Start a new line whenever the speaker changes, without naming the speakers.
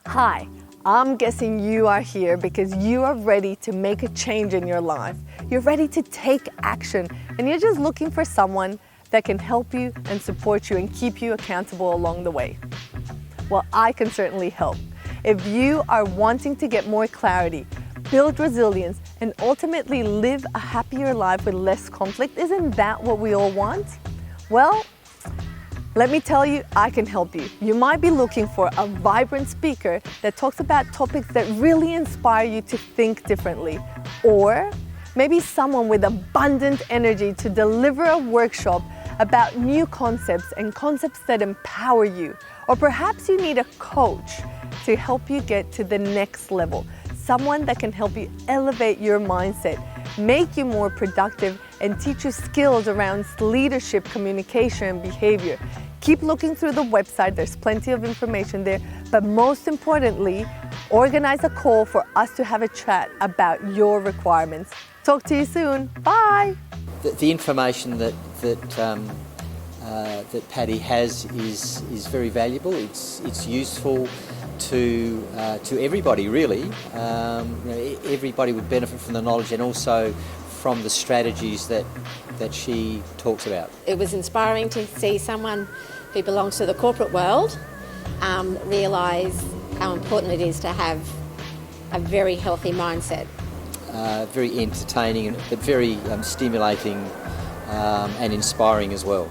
Hi, I'm guessing you are here because you are ready to make a change in your life. You're ready to take action and you're just looking for someone that can help you and support you and keep you accountable along the way. Well, I can certainly help. If you are wanting to get more clarity, build resilience, and ultimately live a happier life with less conflict, isn't that what we all want? Well, let me tell you, I can help you. You might be looking for a vibrant speaker that talks about topics that really inspire you to think differently. Or maybe someone with abundant energy to deliver a workshop about new concepts and concepts that empower you. Or perhaps you need a coach to help you get to the next level. Someone that can help you elevate your mindset, make you more productive, and teach you skills around leadership, communication, and behavior. Keep looking through the website, there's plenty of information there, but most importantly, organize a call for us to have a chat about your requirements. Talk to you soon. Bye.
The information that Paddy has is very valuable. It's useful to everybody really. Everybody would benefit from the knowledge and also from the strategies that she talks about.
It was inspiring to see someone who belongs to the corporate world realise how important it is to have a very healthy mindset.
Very entertaining, but very stimulating and inspiring as well.